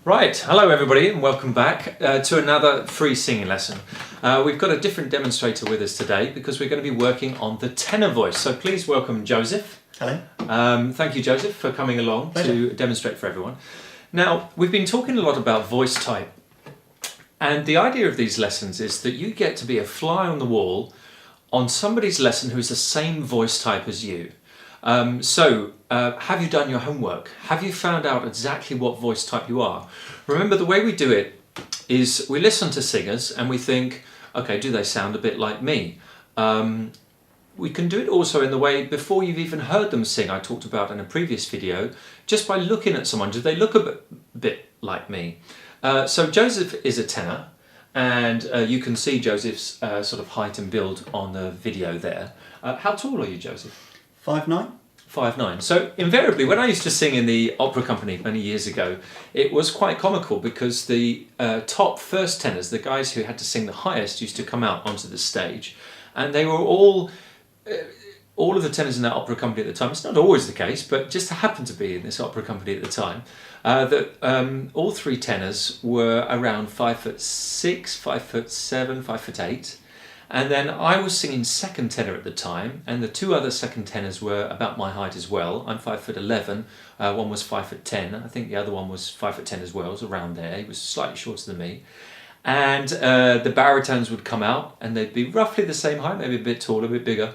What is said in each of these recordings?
Right, hello everybody and welcome back to another free singing lesson. We've got a different demonstrator with us today because we're going to be working on the tenor voice. So please welcome Joseph. Hello. Thank you, Joseph, for coming along to demonstrate for everyone. Now, we've been talking a lot about voice type, and the idea of these lessons is that you get to be a fly on the wall on somebody's lesson who's the same voice type as you. Have you done your homework? Have you found out exactly what voice type you are? Remember, the way we do it is we listen to singers and we think, okay, do they sound a bit like me? We can do it also in the way before you've even heard them sing. I talked about in a previous video, just by looking at someone, do they look a bit like me? So Joseph is a tenor, and you can see Joseph's sort of height and build on the video there. How tall are you, Joseph? 5'9". 5'9". So invariably, when I used to sing in the opera company many years ago, it was quite comical because the top first tenors, the guys who had to sing the highest, used to come out onto the stage, and they were all of the tenors in that opera company at the time. It's not always the case, but just happened to be in this opera company at the time. That all three tenors were around 5'6", 5'7", 5'8". And then I was singing second tenor at the time, and the two other second tenors were about my height as well. I'm 5'11", one was 5'10", I think the other one was 5'10" as well, it was around there. He was slightly shorter than me. And the baritones would come out, and they'd be roughly the same height, maybe a bit taller, a bit bigger.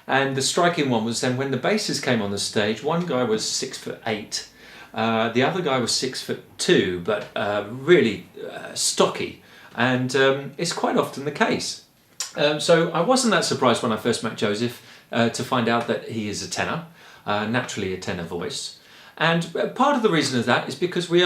And the striking one was then when the basses came on the stage, one guy was 6'8", the other guy was 6'2", but really stocky. And it's quite often the case. So I wasn't that surprised when I first met Joseph to find out that he is a tenor, naturally a tenor voice. And part of the reason of that is because we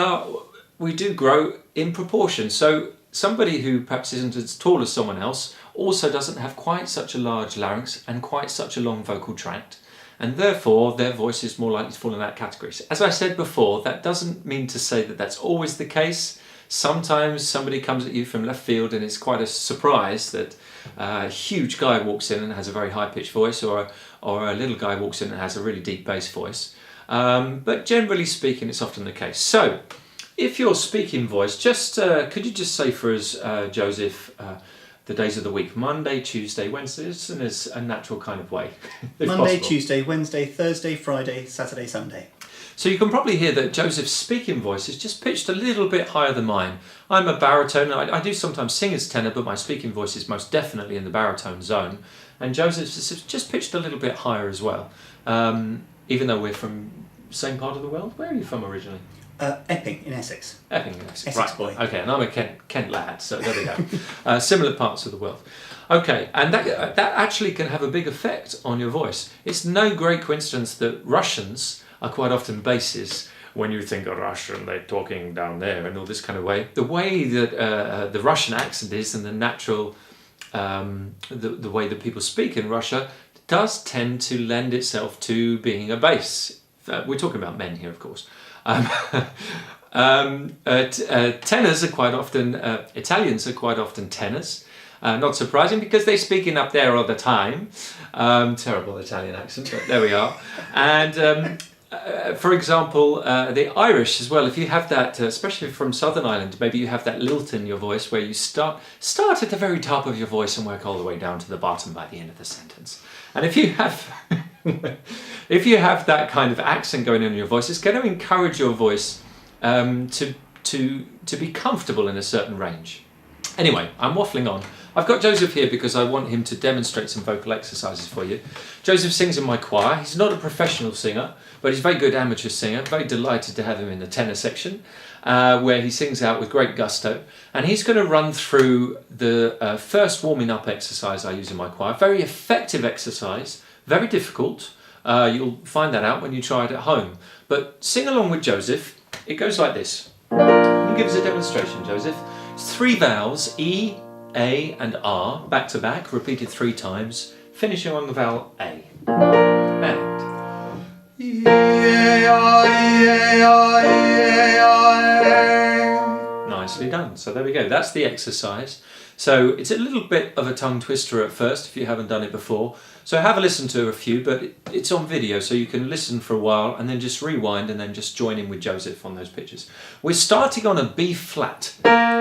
do grow in proportion. So somebody who perhaps isn't as tall as someone else also doesn't have quite such a large larynx and quite such a long vocal tract. And therefore their voice is more likely to fall in that category. As I said before, that doesn't mean to say that that's always the case. Sometimes somebody comes at you from left field and it's quite a surprise that a huge guy walks in and has a very high-pitched voice, or a little guy walks in and has a really deep bass voice. But generally speaking, it's often the case. So, if your speaking voice, just could you just say for us, Joseph, the days of the week? Monday, Tuesday, Wednesday, just in a natural kind of way. Monday, possible. Tuesday, Wednesday, Thursday, Friday, Saturday, Sunday. So you can probably hear that Joseph's speaking voice is just pitched a little bit higher than mine. I'm a baritone. I do sometimes sing as tenor, but my speaking voice is most definitely in the baritone zone. And Joseph's is just pitched a little bit higher as well. Even though we're from the same part of the world. Where are you from originally? Epping in Essex. Epping in Essex, Essex right. boy. Okay, and I'm a Kent lad, so there we go. Similar parts of the world. Okay, and that actually can have a big effect on your voice. It's no great coincidence that Russians are quite often basses. When you think of Russian, they're talking down there and all this kind of way. The way that the Russian accent is and the natural, the way that people speak in Russia does tend to lend itself to being a bass. We're talking about men here, of course. Tenors are quite often, Italians are quite often tenors. Not surprising because they speak in up there all the time. Terrible Italian accent, but there we are. And for example, the Irish as well, if you have that, especially from Southern Ireland, maybe you have that lilt in your voice where you start at the very top of your voice and work all the way down to the bottom by the end of the sentence. And if you have if you have that kind of accent going on in your voice, it's going to encourage your voice to be comfortable in a certain range. Anyway, I'm waffling on. I've got Joseph here because I want him to demonstrate some vocal exercises for you. Joseph sings in my choir. He's not a professional singer, but he's a very good amateur singer. Very delighted to have him in the tenor section, where he sings out with great gusto. And he's going to run through the first warming up exercise I use in my choir. Very effective exercise, very difficult. You'll find that out when you try it at home. But sing along with Joseph. It goes like this. Can you give us a demonstration, Joseph? It's 3 vowels, E, A and R, back to back, repeated 3 times, finishing on the vowel A. And nicely done. So there we go. That's the exercise. So it's a little bit of a tongue twister at first if you haven't done it before, So have a listen to a few, but it's on video, so you can listen for a while and then just rewind and then just join in with Joseph on those pitches. We're starting on a B flat,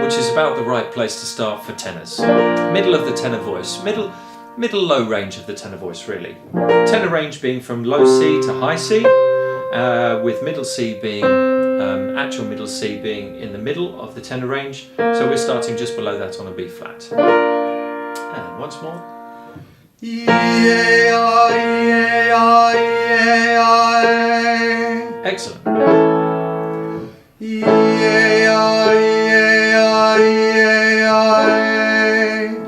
which is about the right place to start for tenors. Middle of the tenor voice, middle low range of the tenor voice really. Tenor range being from low C to high C, with middle C being, actual middle C being in the middle of the tenor range. So we're starting just below that on a B flat. And once more. Excellent.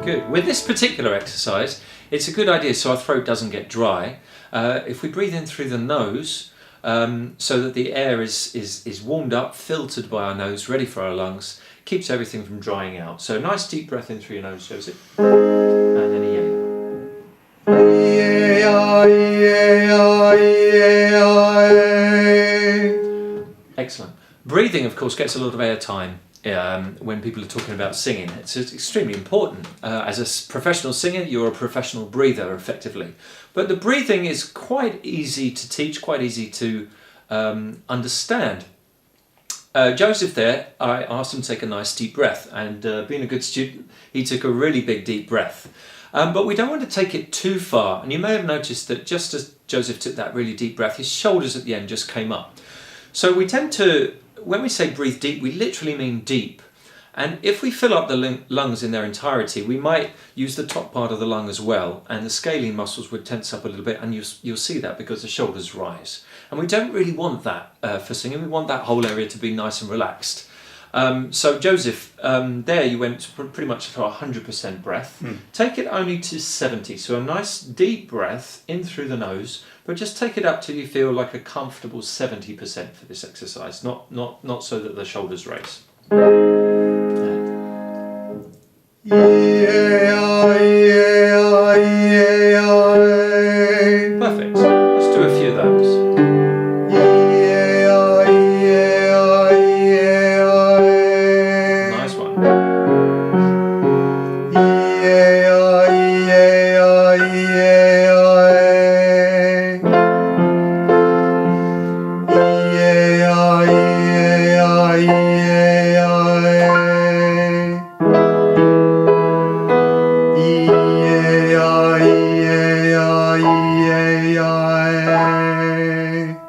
Good. With this particular exercise, it's a good idea so our throat doesn't get dry. If we breathe in through the nose, so that the air is warmed up, filtered by our nose, ready for our lungs, keeps everything from drying out. So nice deep breath in through your nose, Joseph. And then a excellent. Breathing, of course, gets a lot of air time when people are talking about singing. It's extremely important. As a professional singer, you're a professional breather, effectively. But the breathing is quite easy to teach, quite easy to understand. Joseph there, I asked him to take a nice deep breath, and being a good student, he took a really big deep breath. But we don't want to take it too far, and you may have noticed that just as Joseph took that really deep breath, his shoulders at the end just came up. So we tend to, when we say breathe deep, we literally mean deep. And if we fill up the lungs in their entirety, we might use the top part of the lung as well, and the scalene muscles would tense up a little bit, and you'll see that because the shoulders rise. And we don't really want that for singing. We want that whole area to be nice and relaxed. So Joseph, there you went pretty much for 100% breath. Take it only to 70, so a nice deep breath in through the nose, but just take it up till you feel like a comfortable 70% for this exercise, not so that the shoulders raise. Perfect. Let's do a few of those. Nice one.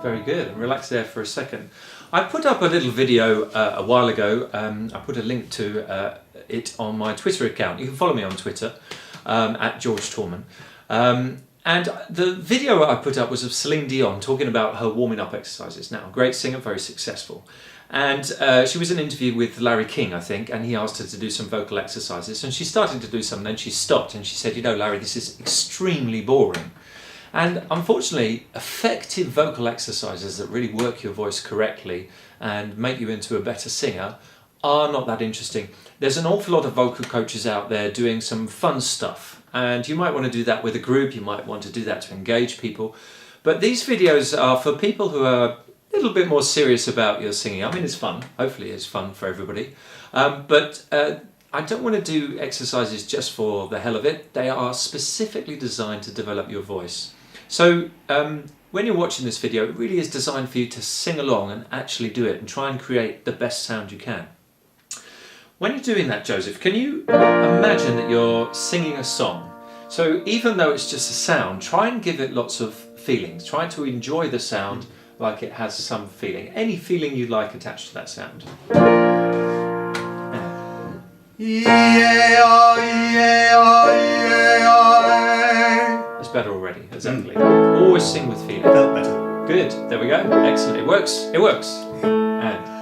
Very good. Relax there for a second. I put up a little video a while ago. I put a link to it on my Twitter account. You can follow me on Twitter at George Torman. And the video I put up was of Celine Dion talking about her warming up exercises. Now, great singer, very successful. And she was in an interview with Larry King, I think, and he asked her to do some vocal exercises. And she started to do some, and then she stopped and she said, "You know, Larry, this is extremely boring." And unfortunately, effective vocal exercises that really work your voice correctly and make you into a better singer are not that interesting. There's an awful lot of vocal coaches out there doing some fun stuff, and you might want to do that with a group, you might want to do that to engage people. But these videos are for people who are a little bit more serious about your singing. I mean, it's fun. Hopefully it's fun for everybody. But I don't want to do exercises just for the hell of it. They are specifically designed to develop your voice. So when you're watching this video, it really is designed for you to sing along and actually do it and try and create the best sound you can. When you're doing that, Joseph, can you imagine that you're singing a song? So even though it's just a sound, try and give it lots of feelings. Try to enjoy the sound like it has some feeling. Any feeling you'd like attached to that sound. That's better already, exactly. Always sing with feeling. Felt better. Good, there we go. Excellent, it works, it works. And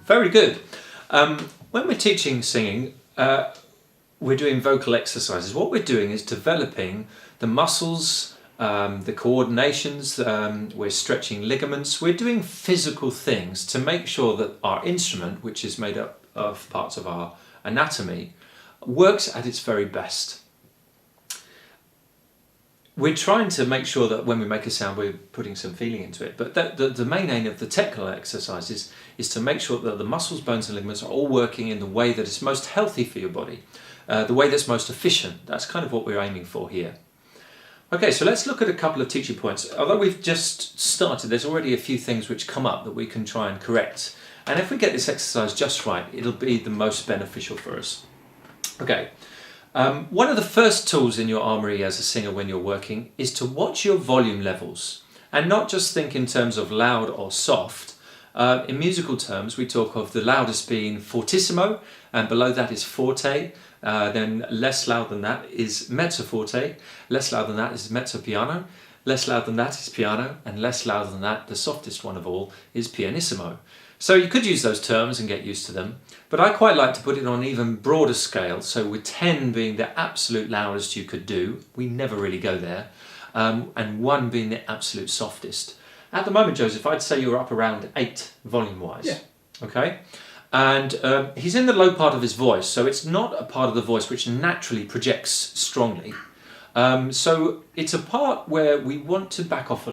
very good. When we're teaching singing, we're doing vocal exercises. What we're doing is developing the muscles the coordinations, we're stretching ligaments, we're doing physical things to make sure that our instrument, which is made up of parts of our anatomy, works at its very best. We're trying to make sure that when we make a sound we're putting some feeling into it, but the main aim of the technical exercises is to make sure that the muscles, bones and ligaments are all working in the way that is most healthy for your body, the way that's most efficient. That's kind of what we're aiming for here. Okay, so let's look at a couple of teaching points. Although we've just started, there's already a few things which come up that we can try and correct. And if we get this exercise just right, it'll be the most beneficial for us. Okay. One of the first tools in your armoury as a singer when you're working is to watch your volume levels and not just think in terms of loud or soft. In musical terms, we talk of the loudest being fortissimo, and below that is forte. Then less loud than that is mezzo forte, less loud than that is mezzo piano, less loud than that is piano, and less loud than that, the softest one of all, is pianissimo. So you could use those terms and get used to them, but I quite like to put it on an even broader scale, so with 10 being the absolute loudest you could do, we never really go there, and 1 being the absolute softest. At the moment, Joseph, I'd say you're up around 8 volume-wise. Yeah. Okay? And he's in the low part of his voice, so it's not a part of the voice which naturally projects strongly. So it's a part where we want to back off a